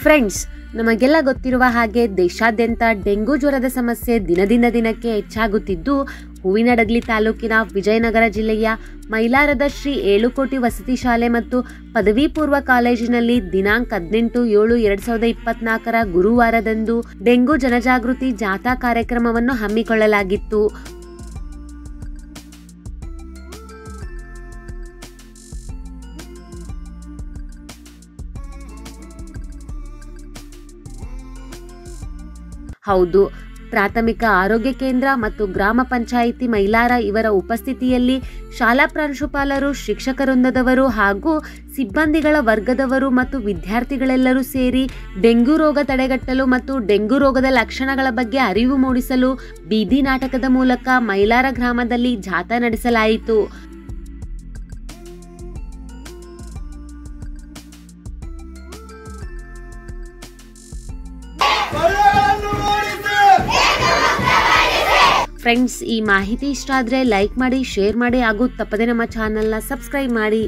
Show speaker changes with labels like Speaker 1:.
Speaker 1: Friends, ನಮಗೆಲ್ಲ ಗೊತ್ತಿರುವ ಹಾಗೆ ದೇಶಾದ್ಯಂತ ಡೆಂಗು ಜ್ವರದ ಸಮಸ್ಯೆ ದಿನದಿಂದ ದಿನಕ್ಕೆ ಹೆಚ್ಚಾಗುತ್ತಿದ್ದು, ಹೂವಿನಡಗಲಿ ತಾಲೂಕಿನ ವಿಜಯನಗರ ಜಿಲ್ಲೆಯ ಮೈಲಾರದ ಶ್ರೀ ಏಳುಕೋಟಿ ವಸತಿ ಶಾಲೆ ಮತ್ತು ಪದವಿ ಪೂರ್ವ ಕಾಲೇಜಿನಲ್ಲಿ ದಿನಾಂಕ 18/7/2024 ಗುರುವಾರದಂದು ಡೆಂಗು ಜನಜಾಗೃತಿ ಜಾಥಾ ಕಾರ್ಯಕ್ರಮವನ್ನು ಹಮ್ಮಿಕೊಳ್ಳಲಾಗಿತ್ತು. ಹೌದು, ಪ್ರಾಥಮಿಕ ಆರೋಗ್ಯ ಕೇಂದ್ರ ಮತ್ತು ಗ್ರಾಮ ಪಂಚಾಯಿತಿ ಮೈಲಾರ ಇವರ ಉಪಸ್ಥಿತಿಯಲ್ಲಿ ಶಾಲಾ ಪ್ರಾಂಶುಪಾಲರು, ಶಿಕ್ಷಕವೃಂದದವರು ಹಾಗೂ ಸಿಬ್ಬಂದಿಗಳ ವರ್ಗದವರು ಮತ್ತು ವಿದ್ಯಾರ್ಥಿಗಳೆಲ್ಲರೂ ಸೇರಿ ಡೆಂಗ್ಯೂ ರೋಗ ತಡೆಗಟ್ಟಲು ಮತ್ತು ಡೆಂಗ್ಯೂ ರೋಗದ ಲಕ್ಷಣಗಳ ಬಗ್ಗೆ ಅರಿವು ಮೂಡಿಸಲು ಬೀದಿ ನಾಟಕದ ಮೂಲಕ ಮೈಲಾರ ಗ್ರಾಮದಲ್ಲಿ ಜಾಥಾ ನಡೆಸಲಾಯಿತು. ಫ್ರೆಂಡ್ಸ್, ಈ ಮಾಹಿತಿ ಇಷ್ಟ ಆದರೆ ಲೈಕ್ ಮಾಡಿ, ಶೇರ್ ಮಾಡಿ ಹಾಗೂ ತಪ್ಪದೆ ನಮ್ಮ ಚಾನೆಲ್ನ ಸಬ್ಸ್ಕ್ರೈಬ್ ಮಾಡಿ.